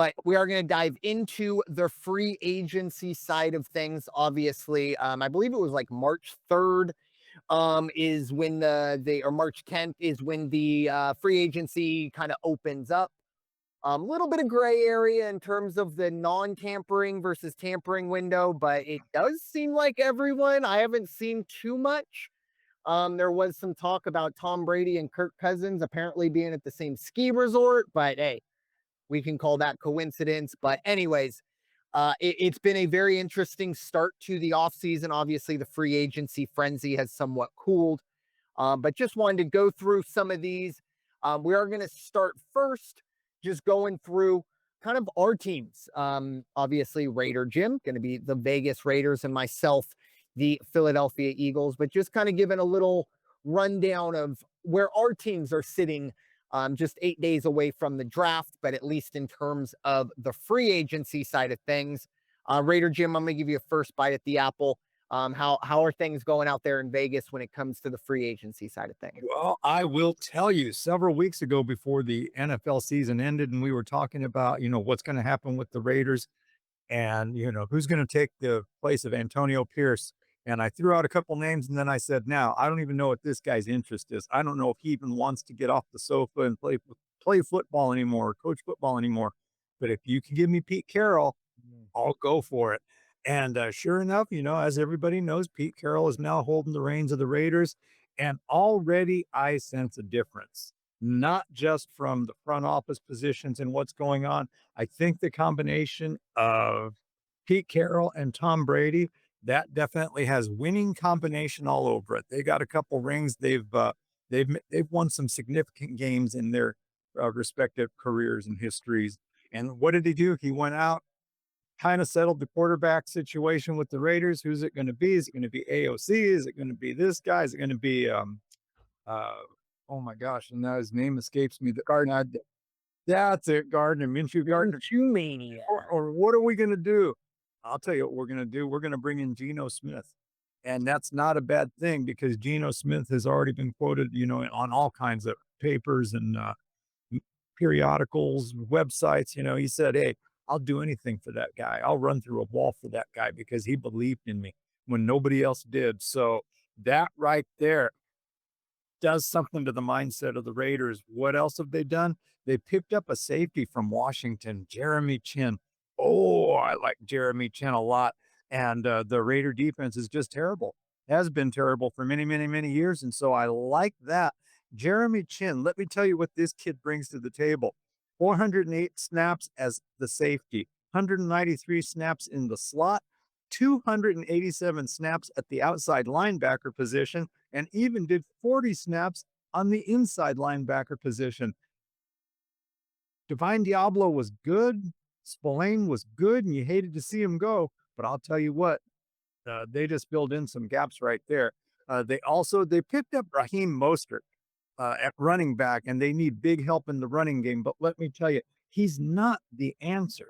But we are going to dive into the free agency side of things. Obviously, I believe it was like March 3rd is when or March 10th is when the free agency kind of opens up. A little bit of gray area in terms of the non-tampering versus tampering window, but it does seem like everyone. I haven't seen too much. There was some talk about Tom Brady and Kirk Cousins apparently being at the same ski resort, but hey, we can call that coincidence. But anyways, it's been a very interesting start to the offseason. Obviously, the free agency frenzy has somewhat cooled, but just wanted to go through some of these. We are going to start first, just going through kind of our teams. Obviously, Raider Jim, going to be the Vegas Raiders, and myself, the Philadelphia Eagles, but just kind of giving a little rundown of where our teams are sitting just 8 days away from the draft, but at least in terms of the free agency side of things. Raider Jim, I'm going to give you a first bite at the apple. How are things going out there in Vegas when it comes to the free agency side of things? Well, I will tell you, several weeks ago before the NFL season ended, and we were talking about, what's going to happen with the Raiders and, who's going to take the place of Antonio Pierce. And I threw out a couple names and then I said, now, I don't even know what this guy's interest is. I don't know if he even wants to get off the sofa and play football anymore, or coach football anymore. But if you can give me Pete Carroll, I'll go for it. And sure enough, as everybody knows, Pete Carroll is now holding the reins of the Raiders. And already I sense a difference, not just from the front office positions and what's going on. I think the combination of Pete Carroll and Tom Brady, that definitely has winning combination all over it. They got a couple rings. They've won some significant games in their respective careers and histories. And what did he do? He went out, kind of settled the quarterback situation with the Raiders. Who's it going to be? Is it going to be AOC? Is it going to be this guy? Is it going to be uh oh my gosh, and now his name escapes me. The Gardner, that's it, Gardner Minshew, Gardner. Shoe mania. Or what are we going to do? I'll tell you what we're going to do. We're going to bring in Geno Smith. And that's not a bad thing because Geno Smith has already been quoted, on all kinds of papers and periodicals, websites. He said, "Hey, I'll do anything for that guy. I'll run through a wall for that guy because he believed in me when nobody else did." So that right there does something to the mindset of the Raiders. What else have they done? They picked up a safety from Washington, Jeremy Chinn. Oh, I like Jeremy Chinn a lot. And the Raider defense is just terrible. Has been terrible for many, many, many years. And so I like that. Jeremy Chinn, let me tell you what this kid brings to the table. 408 snaps as the safety, 193 snaps in the slot, 287 snaps at the outside linebacker position, and even did 40 snaps on the inside linebacker position. Divine Diablo was good. Spillane was good, and you hated to see him go. But I'll tell you what, they just filled in some gaps right there. They picked up Raheem Mostert at running back, and they need big help in the running game. But let me tell you, he's not the answer.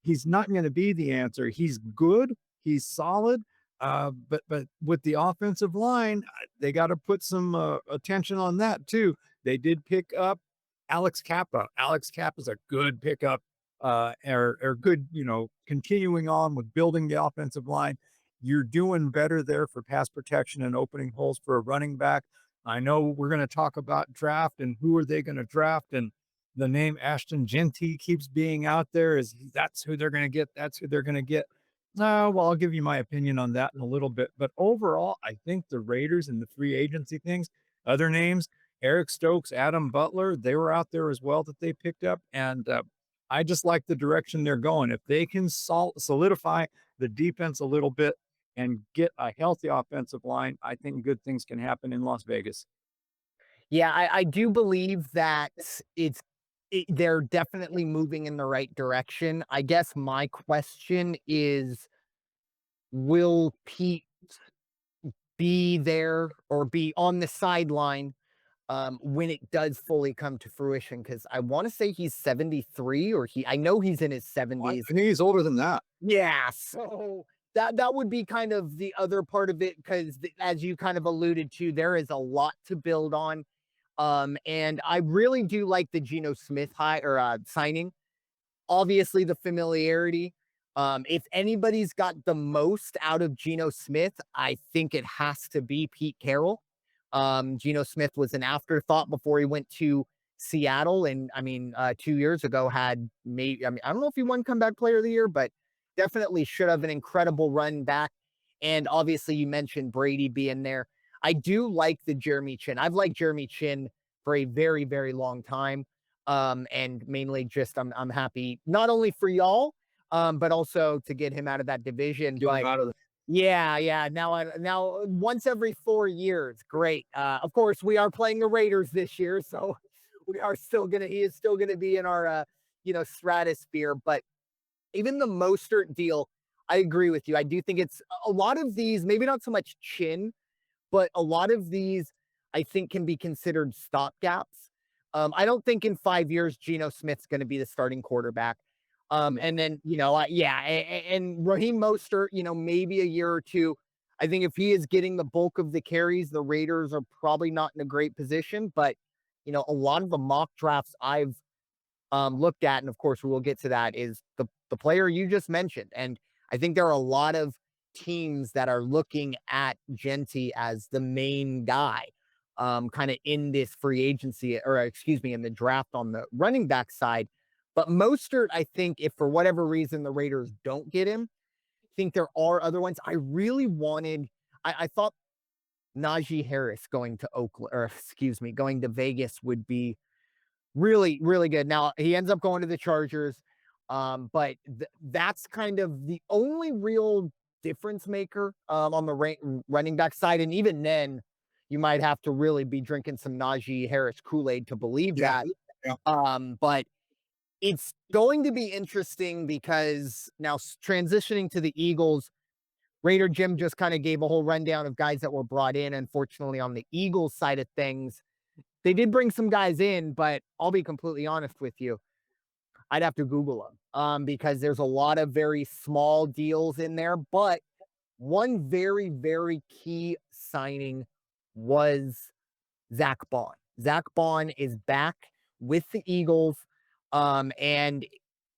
He's not going to be the answer. He's good. He's solid. But with the offensive line, they got to put some attention on that too. They did pick up Alex Cappa. Alex Cappa is a good pickup, or good, continuing on with building the offensive line. You're doing better there for pass protection and opening holes for a running back. I know we're going to talk about draft and who are they going to draft, and the name Ashton Jeanty keeps being out there. That's who they're going to get? That's who they're going to get. Well, I'll give you my opinion on that in a little bit. But overall, I think the Raiders and the free agency things, other names, Eric Stokes, Adam Butler, they were out there as well that they picked up. And I just like the direction they're going. If they can solidify the defense a little bit and get a healthy offensive line, I think good things can happen in Las Vegas. Yeah, I do believe that they're definitely moving in the right direction. I guess my question is, will Pete be there or be on the sideline when it does fully come to fruition? Because I want to say he's 73, or I know he's in his I 70s. think he's older than that. Yeah, so that would be kind of the other part of it, because as you kind of alluded to, there is a lot to build on. And I really do like the Geno Smith signing. Obviously, the familiarity. If anybody's got the most out of Geno Smith, I think it has to be Pete Carroll. Geno Smith was an afterthought before he went to Seattle, and I mean, 2 years ago had maybe. I mean, I don't know if he won Comeback Player of the Year, but definitely should have an incredible run back. And obviously, you mentioned Brady being there. I do like the Jeremy Chinn. I've liked Jeremy Chinn for a very, very long time. And mainly just I'm happy not only for y'all, but also to get him out of that division. Get him But out of yeah, yeah. Now once every 4 years, great. Of course, we are playing the Raiders this year, so we are still gonna he is still gonna be in our stratosphere. But even the Mostert deal, I agree with you. I do think it's a lot of these, maybe not so much Chin, but a lot of these I think can be considered stopgaps. I don't think in 5 years Geno Smith's going to be the starting quarterback. And then yeah, and Raheem Mostert, maybe a year or two. I think if he is getting the bulk of the carries, the Raiders are probably not in a great position. But a lot of the mock drafts I've looked at, and of course we will get to that, is the player you just mentioned. And I think there are a lot of teams that are looking at Jeanty as the main guy, kind of in this free agency, or excuse me, in the draft on the running back side. But Mostert, I think, if for whatever reason the Raiders don't get him, I think there are other ones. I really wanted, I thought Najee Harris going to Oakland, or excuse me, going to Vegas would be really, really good. Now he ends up going to the Chargers, but that's kind of the only real difference maker on the running back side. And even then, you might have to really be drinking some Najee Harris Kool-Aid to believe yeah, that. yeah. But it's going to be interesting because now transitioning to the Eagles, Raider Jim just kind of gave a whole rundown of guys that were brought in. Unfortunately, on the Eagles side of things, they did bring some guys in, but I'll be completely honest with you. I'd have to Google them because there's a lot of very small deals in there. But one very, very key signing was Zach Baun. Zach Baun is back with the Eagles, and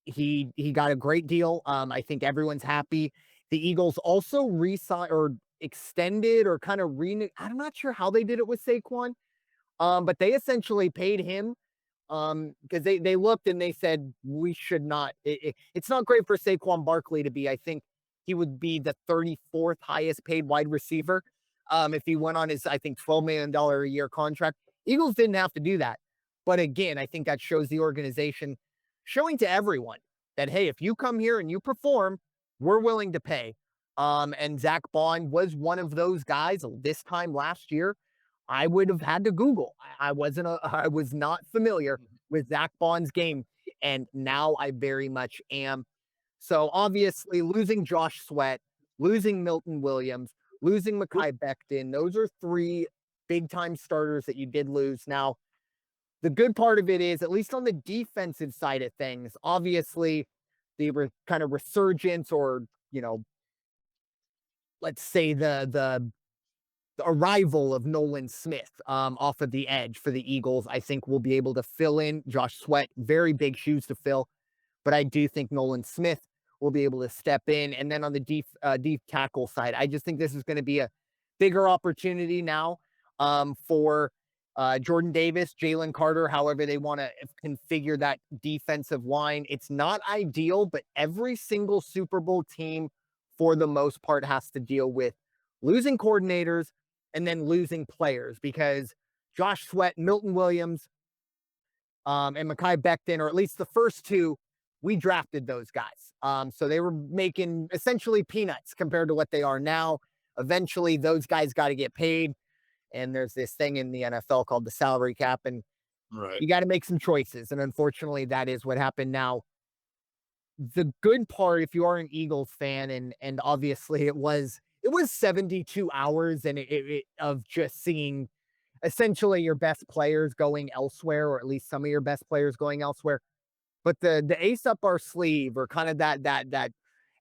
he got a great deal. I think everyone's happy. The Eagles also re-signed or extended or kind of I'm not sure how they did it with Saquon, but they essentially paid him because they looked and they said we should not. It's not great for Saquon Barkley to be. I think he would be the 34th highest paid wide receiver if he went on his I think $12 million a year contract. Eagles didn't have to do that, but again, I think that shows the organization showing to everyone that hey, if you come here and you perform, we're willing to pay. And Zach Baun was one of those guys this time last year. I would have had to Google. I was not familiar with Zach Baun's game, and now I very much am. So obviously, losing Josh Sweat, losing Milton Williams, losing Mekhi Becton, those are three big time starters that you did lose. Now, the good part of it is, at least on the defensive side of things, obviously, the kind of resurgence, or let's say the arrival of Nolan Smith off of the edge for the Eagles, I think will be able to fill in Josh Sweat. Very big shoes to fill, but I do think Nolan Smith will be able to step in. And then on the deep tackle side, I just think this is going to be a bigger opportunity now for Jordan Davis, Jalen Carter, however they want to configure that defensive line. It's not ideal, but every single Super Bowl team, for the most part, has to deal with losing coordinators and then losing players because Josh Sweat, Milton Williams, and Mekhi Becton, or at least the first two, we drafted those guys. So they were making essentially peanuts compared to what they are now. Eventually, those guys got to get paid. And there's this thing in the NFL called the salary cap, and Right. you got to make some choices. And unfortunately, that is what happened now. The good part, if you are an Eagles fan, and obviously it was 72 hours and of just seeing essentially your best players going elsewhere, or at least some of your best players going elsewhere. But the ace up our sleeve, or kind of that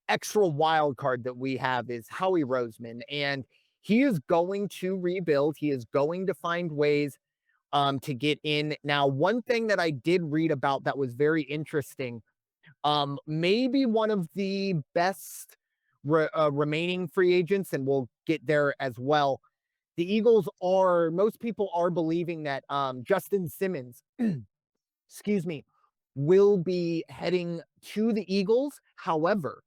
extra wild card that we have, is Howie Roseman, and he is going to rebuild. He is going to find ways to get in. Now, one thing that I did read about that was very interesting Maybe one of the best remaining free agents, and we'll get there as well. The Eagles are, most people are believing that Justin Simmons, excuse me, will be heading to the Eagles. However,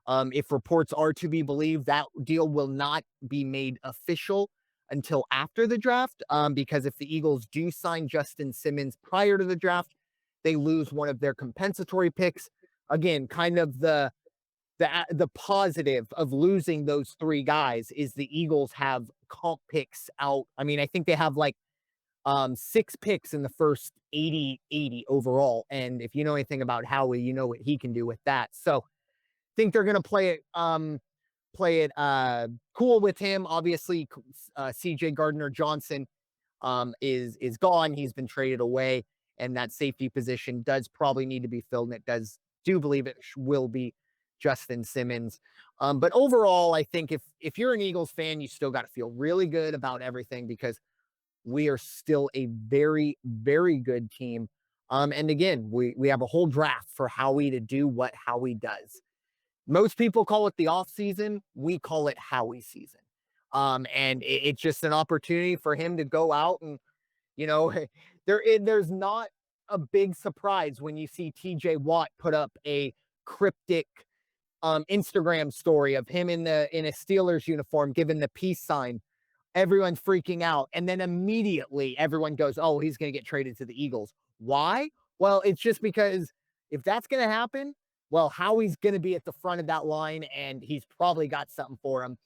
if reports are to be believed, that deal will not be made official until after the draft. Because if the Eagles do sign Justin Simmons prior to the draft, they lose one of their compensatory picks. Again, kind of the positive of losing those three guys is the Eagles have comp picks out. I mean, I think they have like six picks in the first 80 overall. And if you know anything about Howie, you know what he can do with that. So think they're gonna play it cool with him. Obviously, CJ Gardner Johnson is gone. He's been traded away, and that safety position does probably need to be filled. And it do believe it will be Justin Simmons. But overall, I think if you're an Eagles fan, you still got to feel really good about everything because we are still a very, very good team. And again, we have a whole draft for Howie to do what Howie does. Most people call it the off season. We call it Howie season. And it's just an opportunity for him to go out and, you know, there's not a big surprise when you see TJ Watt put up a cryptic Instagram story of him in a Steelers uniform giving the peace sign. Everyone's freaking out. And then immediately everyone goes, oh, he's going to get traded to the Eagles. Why? Well, it's just because if that's going to happen, well, Howie's going to be at the front of that line and he's probably got something for him.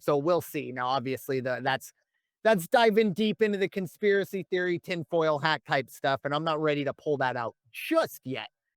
So we'll see. Now, obviously, that's diving deep into the conspiracy theory, tinfoil hat type stuff, and I'm not ready to pull that out just yet.